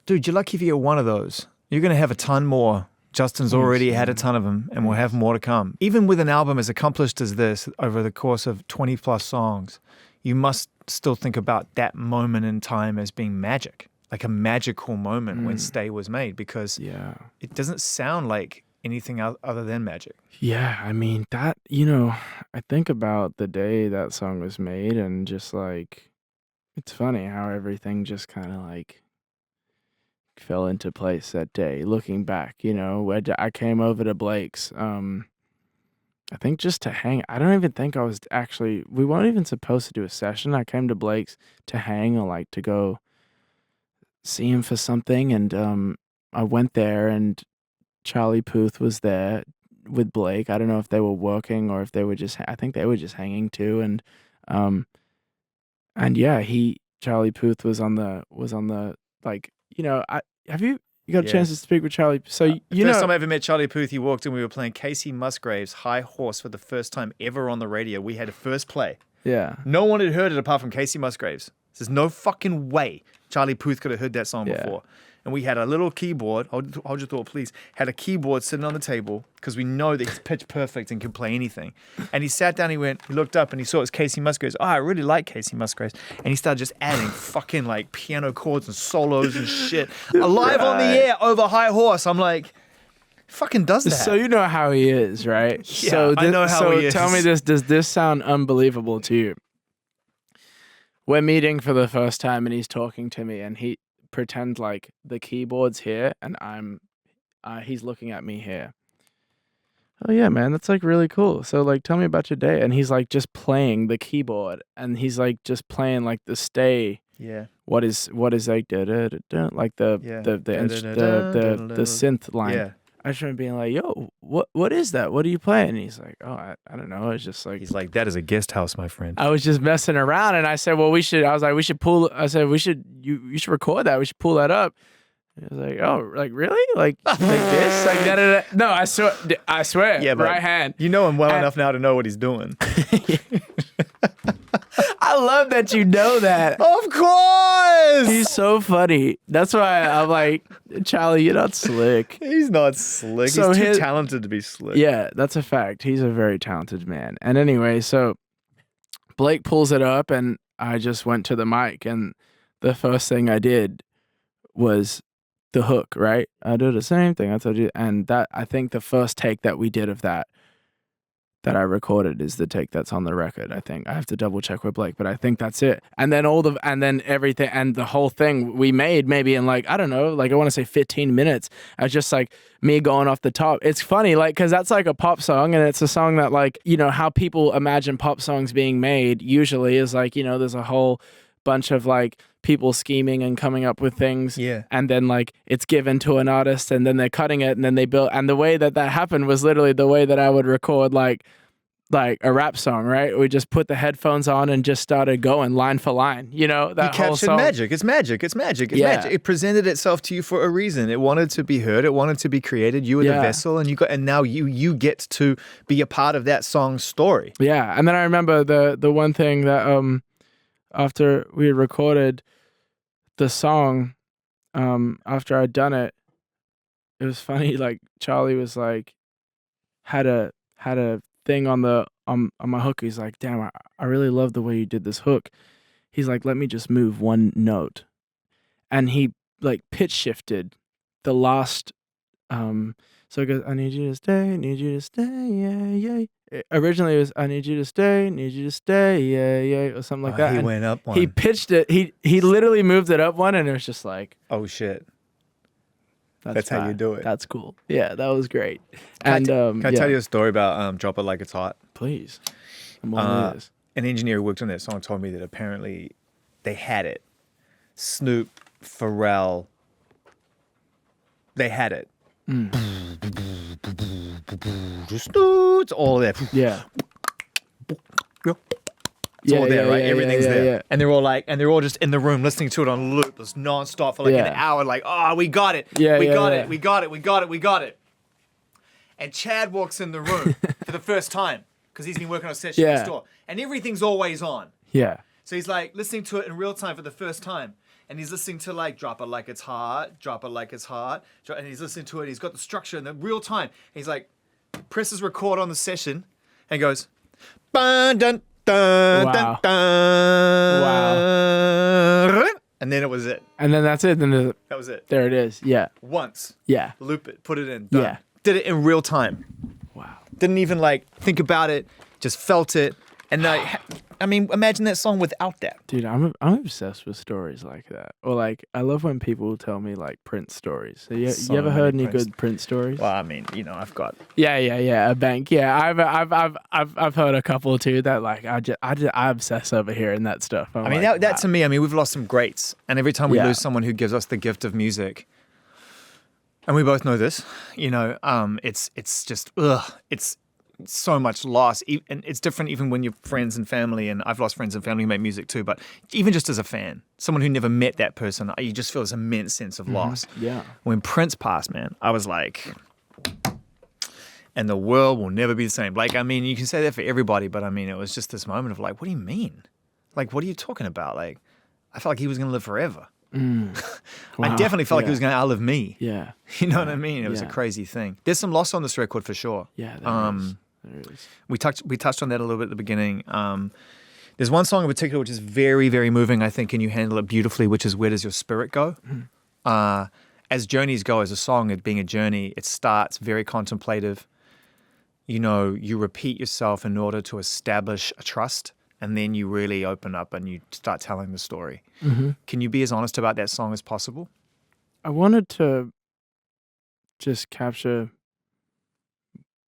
dude, you're lucky if you get one of those. You're going to have a ton more. Justin's already had a ton of them, and we'll have more to come. Even with an album as accomplished as this, over the course of 20 plus songs, you must still think about that moment in time as being magic, like a magical moment when Stay was made, because Yeah. it doesn't sound like anything other than magic. Yeah, I mean that, you know, I think about the day that song was made and just like, it's funny how everything just kind of like fell into place that day. Looking back, you know, I came over to Blake's I think just to hang. I don't even think I was actually. We weren't even supposed to do a session. I came to Blake's to hang or like to go see him for something, and I went there, and Charlie Puth was there with Blake. I don't know if they were working or if they were just. I think they were just hanging too, and yeah, Charlie Puth was on the like you got a chance to speak with Charlie. So First time I ever met Charlie Puth, he walked in. We were playing Casey Musgrave's High Horse for the first time ever on the radio. We had a first play. Yeah. No one had heard it apart from Casey Musgraves. There's no fucking way Charlie Puth could have heard that song before. And we had a little keyboard. Hold your thought, please. Had a keyboard sitting on the table because we know that he's pitch perfect and can play anything. And he sat down. He looked up and he saw it was Casey Musgraves. Oh, I really like Casey Musgraves. And he started just adding fucking like piano chords and solos and shit live on the air over High Horse. I'm like, fucking does that? So you know how he is, right? Yeah, I know how he is. So tell me this: does this sound unbelievable to you? We're meeting for the first time, and he's talking to me, and he pretend like the keyboard's here and he's looking at me here. Oh yeah, man, that's like really cool. So like tell me about your day. And he's like just playing the keyboard and he's like just playing like the stay. Yeah. What is like da, da, da, da, like the synth line. Yeah. I just remember being like, yo, what is that? What are you playing? And he's like, oh, I don't know. It's just like... He's like, that is a guest house, my friend. I was just messing around and I said, well, you should record that. We should pull that up. And he was like, oh, like really? Like this? Like da, da, da. No, I swear. Yeah, but right hand. You know him well enough now to know what he's doing. I love that you know that. Of course! He's so funny. That's why I'm like, Charlie, you're not slick. He's not slick. So he's too talented to be slick. Yeah, that's a fact. He's a very talented man. And anyway, so Blake pulls it up and I just went to the mic and the first thing I did was the hook, right? I do the same thing I told you. And that, I think the first take that we did of that I recorded is the take that's on the record. I think I have to double check with Blake, but I think that's it. And then everything and the whole thing we made maybe in like, I don't know, like I want to say 15 minutes. I was just like me going off the top. It's funny, like, cause that's like a pop song and it's a song that like, you know, how people imagine pop songs being made usually is like, you know, there's a whole bunch of like people scheming and coming up with things. Yeah. And then like it's given to an artist and then they're cutting it and then they build. And the way that happened was literally the way that I would record like a rap song, right? We just put the headphones on and just started going line for line, you know, that you whole captured song. magic. It's magic. It's magic. It's Yeah. magic. It presented itself to you for a reason. It wanted to be heard. It wanted to be created. You were the vessel and now you get to be a part of that song's story. Yeah. And then I remember the one thing that after we had recorded the song, after I'd done it, it was funny, like Charlie was like had a thing on my hook. He's like, damn, I really love the way you did this hook. He's like, let me just move one note. And he like pitch shifted the last so it goes, I need you to stay, yeah. Originally it was I need you to stay, yeah, or something like that. He And went up one. he pitched it, he literally moved it up one and it was just like, Oh shit. That's how you fine. do it. That's cool. Yeah, that was great. Can And I tell you a story about Drop It Like It's Hot? Please. I'm all ears. An engineer who worked on that song told me that apparently they had it. Snoop, Pharrell, they had it. It's all there. Yeah. It's all there, right? Yeah, Everything's yeah, there. yeah. And they're all just in the room listening to it on loop, just nonstop for like an hour, like, oh, we got it. Yeah, we yeah, got yeah. it. We got it. We got it. We got it. And Chad walks in the room for the first time because he's been working on a session next door. And everything's always on. Yeah. So he's like listening to it in real time for the first time. And he's listening to like Drop It Like It's Hot, Drop It Like It's Hot. And he's listening to it. He's got the structure in the real time. He's like, presses record on the session and goes, dun, dun, dun, Wow. dun, Wow. And then it was it. And then that's it. Then That was it. there it is. Yeah. Once. Yeah. Loop it. Put it in. Done. Yeah. Did it in real time. Wow. Didn't even like think about it. Just felt it. And I mean, imagine that song without that. Dude, I'm obsessed with stories like that. Or like, I love when people tell me like Prince stories. So you ever heard any good Prince stories? Well, I mean, you know, I've got. Yeah, a bank. Yeah, I've heard a couple too that like I obsess over hearing that stuff. I mean, like, that to me, I mean, we've lost some greats, and every time we Yeah. lose someone who gives us the gift of music, and we both know this, you know, it's just it's so much loss, and it's different even when you're friends and family. And I've lost friends and family who make music too, but even just as a fan, someone who never met that person, you just feel this immense sense of loss. Yeah. When Prince passed, man, I was like, and the world will never be the same. Like, I mean, you can say that for everybody, but I mean, it was just this moment of like, what do you mean? Like, what are you talking about? Like, I felt like he was going to live forever. I definitely felt like he was going to outlive me. Yeah. You know what I mean? It was a crazy thing. There's some loss on this record for sure. Yeah. There is. We touched on that a little bit at the beginning. There's one song in particular which is very, very moving, I think, and you handle it beautifully, which is Where Does Your Spirit Go? As journeys go, as a song, it being a journey, it starts very contemplative. You know, you repeat yourself in order to establish a trust, and then you really open up and you start telling the story. Can you be as honest about that song as possible? I wanted to just capture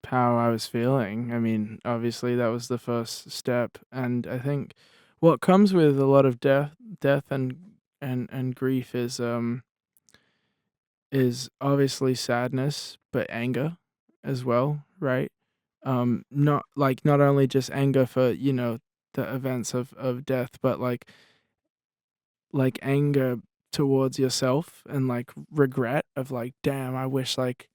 how I was feeling. I mean, obviously that was the first step, and I think what comes with a lot of death and grief is obviously sadness, but anger as well, right? Not only just anger for, you know, the events of death, but like anger towards yourself and like regret of like, damn, I wish like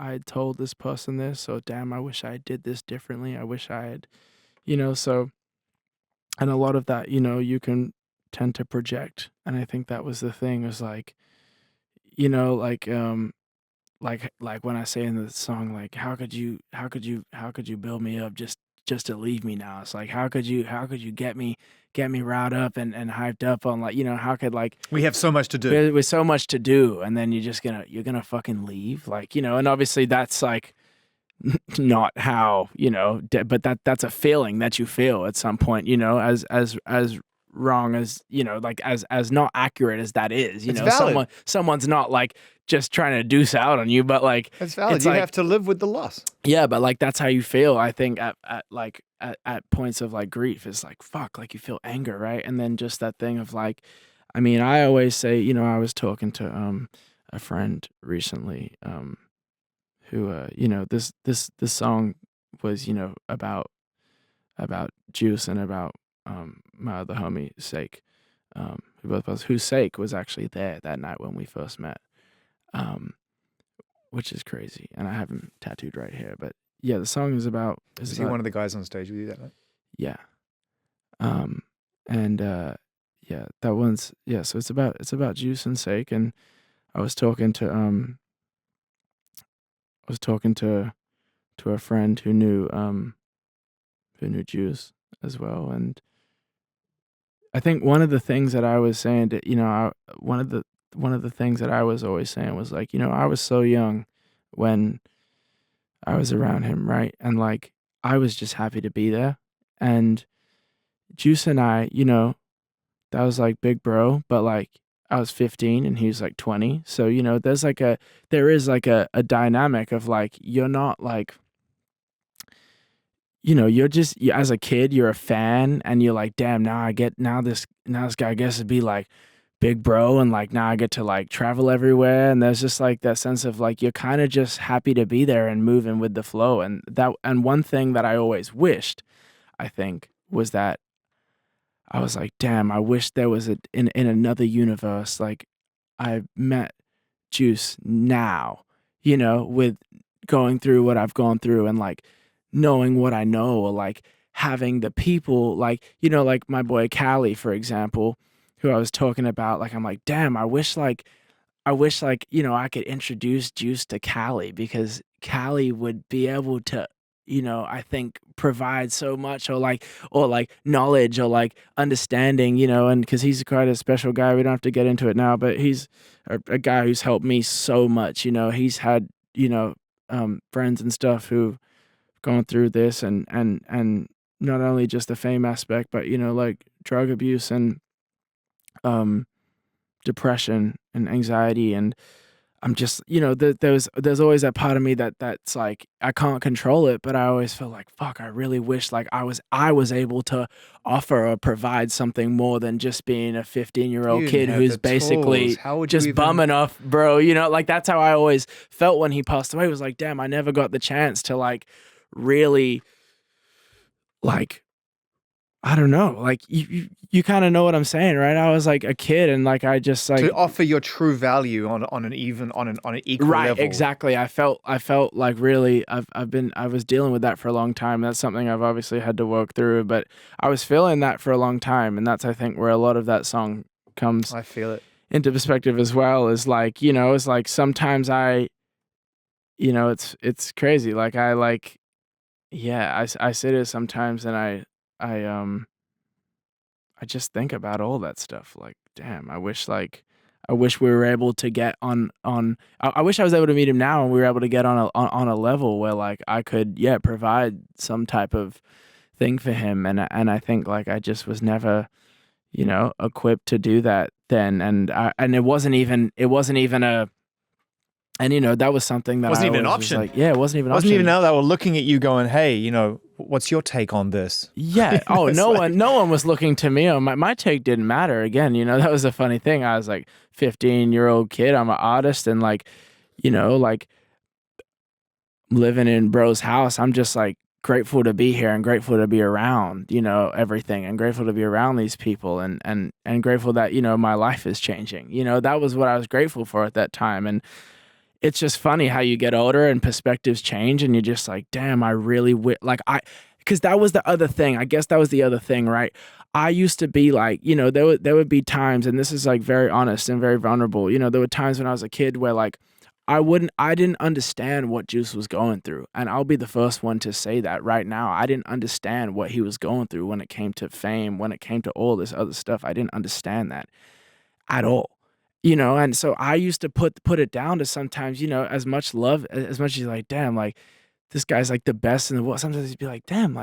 I had told this person this, or damn, I wish I did this differently. I wish I had, you know, so, and a lot of that, you know, you can tend to project. And I think that was the thing, was like, you know, like when I say in the song, like, how could you build me up just to leave me now? It's like, how could you get me riled up and hyped up on, like, you know, how could, like, We have so much to do. with so much to do, and then you're gonna fucking leave, like, you know. And obviously that's like not how, you know, but that's a feeling that you feel at some point, you know, as wrong as, you know, like as not accurate as that is, you It's know, valid. someone's not like just trying to deuce out on you, but like It's valid. it's You like, have to live with the loss. yeah, but like that's how you feel, I think, at points of like grief. Is like, fuck, like you feel anger, right? And then just that thing of like, I mean, I always say, you know, I was talking to a friend recently who you know, this song was, you know, about Juice and about my other homie Sake, whose Sake was actually there that night when we first met, which is crazy, and I have him tattooed right here. But yeah, the song is about. Is he one of the guys on stage with you that night? Yeah, and yeah, that one's, yeah. So it's about Juice and Sake, and I was talking to a friend who knew Juice as well, and I think one of the things that I was saying to, you know, one of the things that I was always saying was like, you know, I was so young when I was around him, right? And like, I was just happy to be there. And Juice and I, you know, that was like big bro, but like I was 15 and he was like 20. So, you know, there is like a dynamic of like, you're not like, you know, as a kid, you're a fan and you're like, damn, now this guy gets to be like big bro, and like now I get to like travel everywhere, and there's just like that sense of like you're kind of just happy to be there and moving with the flow. And one thing that I always wished, I think, was that I was like, damn, I wish there was in another universe, like I met Juice now, you know, with going through what I've gone through and like knowing what I know, or like having the people, like, you know, like my boy Callie, for example, who I was talking about, like, I'm like, damn, I wish like, you know, I could introduce Juice to Callie, because Callie would be able to, you know, I think provide so much, or like knowledge, or like understanding, you know, and because he's quite a special guy. We don't have to get into it now, but he's a guy who's helped me so much. You know, he's had, you know, friends and stuff who've gone through this, and not only just the fame aspect, but like drug abuse and depression and anxiety. And I'm just, there's always that part of me that's like, I can't control it, but I always feel like, fuck, I really wish like I was able to offer or provide something more than just being a 15-year-old You kid didn't have who's the basically tools. How would you just even- bumming off, bro. Like that's how I always felt when he passed away. It was like, damn, I never got the chance to like really like, I don't know, like you kind of know what I'm saying, right? I was like a kid, and like I just like to offer your true value on an equal right, level. exactly. I felt like really I was dealing with that for a long time. That's something I've obviously had to work through, but I was feeling that for a long time, and that's I think where a lot of that song comes I feel it. into perspective as well. Is like it's like sometimes it's crazy. Like I like I sit here sometimes and I just think about all that stuff. Like, damn, I wish we were able to get on. I wish I was able to meet him now, and we were able to get on a level where like I could provide some type of thing for him. And I think like I just was never equipped to do that then. And it wasn't even a. And that was something that Wasn't I even an always was option. like, yeah, it wasn't even an Wasn't option. even now that we're looking at you going, hey, what's your take on this? Yeah. Oh, It's no like- one was looking to me. My take didn't matter. Again, that was a funny thing. I was like 15-year-old kid. I'm an artist, and like, like living in bro's house. I'm just like grateful to be here and grateful to be around, everything, and grateful to be around these people, and grateful that, my life is changing. That was what I was grateful for at that time. And it's just funny how you get older and perspectives change, and you're just like, damn, I really because that was the other thing. I guess that was the other thing, right? I used to be like, there would be times, and this is like very honest and very vulnerable. There were times when I was a kid where like I didn't understand what Juice was going through, and I'll be the first one to say that right now. I didn't understand what he was going through when it came to fame, when it came to all this other stuff. I didn't understand that at all. And so I used to put it down to sometimes, as much love, as much as you're like, damn, like this guy's like the best in the world. Sometimes you'd be like, damn,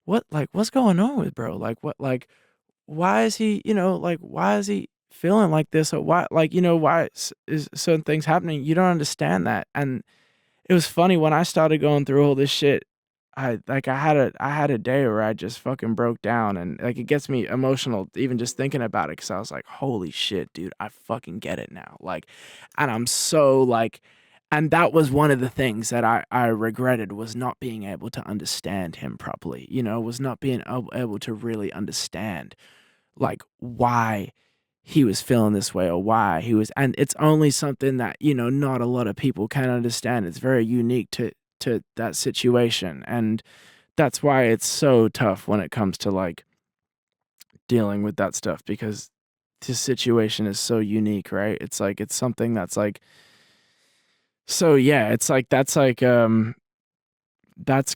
what's going on with bro? Like, why is he, why is he feeling like this? Or why, why is certain things happening? You don't understand that. And it was funny when I started going through all this shit. I had a day where I just fucking broke down, and like it gets me emotional even just thinking about it, because I was like, holy shit, dude, I fucking get it now. Like, and I'm so like, and that was one of the things that I regretted, was not being able to understand him properly, was not being able to really understand like why he was feeling this way, or why he was, and it's only something that, not a lot of people can understand. It's very unique to that situation, and that's why it's so tough when it comes to like dealing with that stuff, because this situation is so unique, right? It's like it's something that's like, so yeah, it's like that's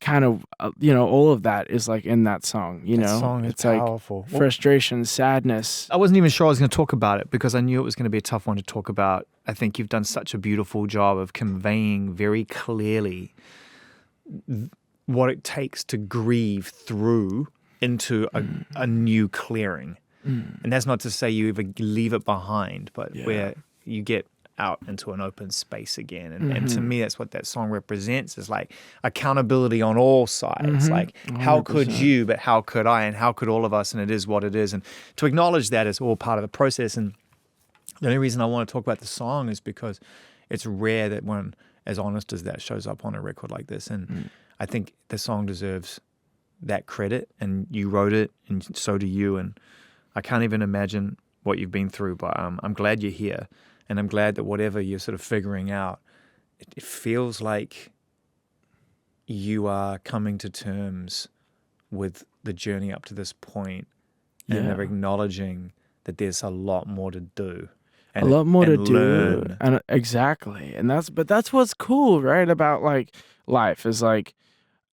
kind of all of that is like in that song. That song is it's powerful. like frustration, sadness. I wasn't even sure I was going to talk about it, because I knew it was going to be a tough one to talk about. I think you've done such a beautiful job of conveying very clearly what it takes to grieve through into a new clearing. And that's not to say you ever leave it behind, but where you get out into an open space again. And to me, that's what that song represents, is like accountability on all sides. Like, how could you, but how could I, and how could all of us, and it is what it is. And to acknowledge that is all part of the process. And the only reason I want to talk about the song is because it's rare that one as honest as that shows up on a record like this. And I think the song deserves that credit, and you wrote it, and so do you. And I can't even imagine what you've been through, but I'm glad you're here. And I'm glad that whatever you're sort of figuring out, it feels like you are coming to terms with the journey up to this point, and they're acknowledging that there's a lot more to do. A lot more to learn. do. And exactly. And that's what's cool, right? About like life is like,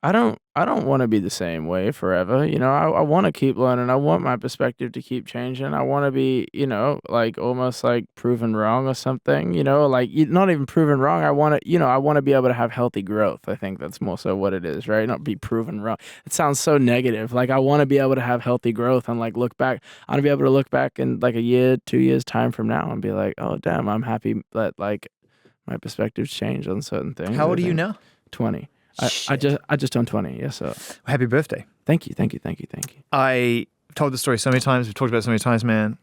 I don't want to be the same way forever. You know, I want to keep learning. I want my perspective to keep changing. I want to be, you know, like almost like proven wrong or something, you know, like not even proven wrong. I want to, you know, I want to be able to have healthy growth. I think that's more so what it is, right? Not be proven wrong. It sounds so negative. Like I want to be able to have healthy growth and like look back. I want to be able to look back in like a year, 2 years time from now and be like, oh, damn, I'm happy that like my perspective's changed on certain things. How old are you now? 20. I just turned 20. Yes, sir. Happy birthday. Thank you. I told the story so many times. We've talked about it so many times, man.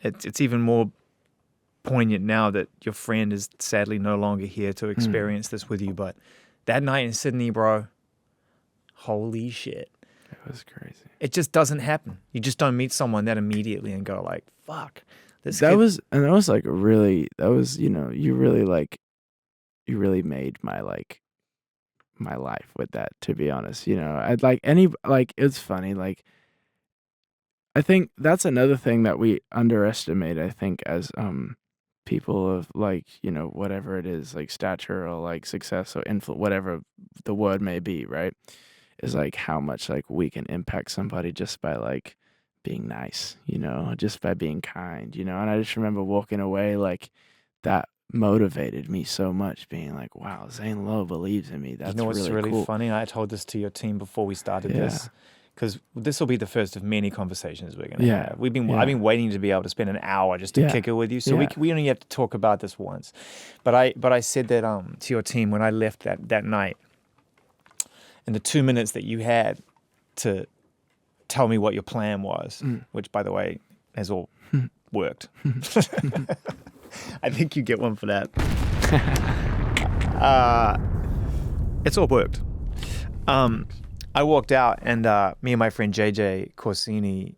It's even more poignant now that your friend is sadly no longer here to experience this with you. But that night in Sydney, bro, holy shit. It was crazy. It just doesn't happen. You just don't meet someone that immediately and go like, fuck. That was like you know, you really made my life with that, to be honest. You know, it's funny, like I think that's another thing that we underestimate, I think, as people of like, you know, whatever it is, like stature or like success or influence, whatever the word may be, right? Is like how much like we can impact somebody just by like being nice, you know, just by being kind, you know. And I just remember walking away like that motivated me so much, being like, wow, Zane Lowe believes in me. That's you know what's really cool. funny? I told this to your team before we started this, because this will be the first of many conversations we're going to have. I've been waiting to be able to spend an hour just to kick it with you, so we only have to talk about this once. But I said that to your team when I left that night, in the 2 minutes that you had to tell me what your plan was, which, by the way, has all worked. I think you get one for that. It's all worked. I walked out, and me and my friend JJ Corsini,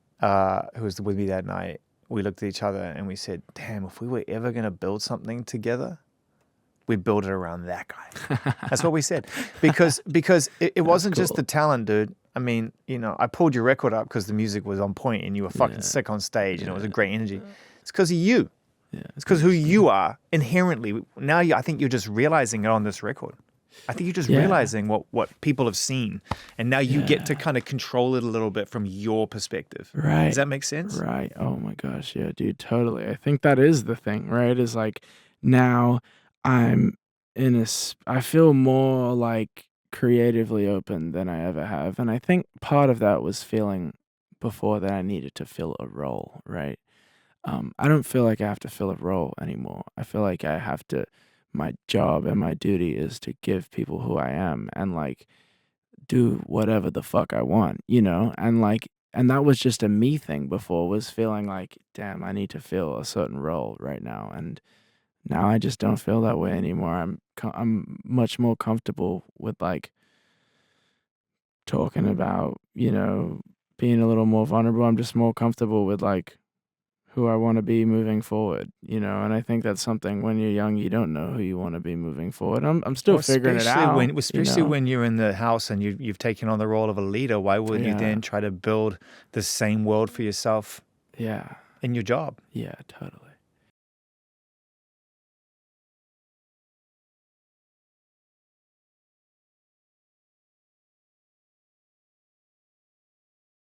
who was with me that night, we looked at each other and we said, damn, if we were ever going to build something together, we'd build it around that guy. That's what we said. Because it wasn't just the talent, dude. I mean, you know, I pulled your record up because the music was on point and you were fucking sick on stage and it was a great energy. It's because of you. Yeah, it's because who you are inherently. Now I think you're just realizing it on this record. I think you're just realizing what people have seen. And now you get to kind of control it a little bit from your perspective. Right. Does that make sense? Right. Oh my gosh. Yeah, dude, totally. I think that is the thing, right? Is like now I'm I feel more like creatively open than I ever have. And I think part of that was feeling before that I needed to fill a role, right? I don't feel like I have to fill a role anymore. I feel like I have to, my job and my duty is to give people who I am and like do whatever the fuck I want, you know? And like, and that was just a me thing before, was feeling like, damn, I need to fill a certain role right now. And now I just don't feel that way anymore. I'm much more comfortable with like talking about, you know, being a little more vulnerable. I'm just more comfortable with like who I want to be moving forward, you know. And I think that's something when you're young, you don't know who you want to be moving forward. I'm still figuring it out. Especially when you're in the house and you've taken on the role of a leader, why wouldn't you then try to build the same world for yourself? Yeah. In your job? Yeah, totally.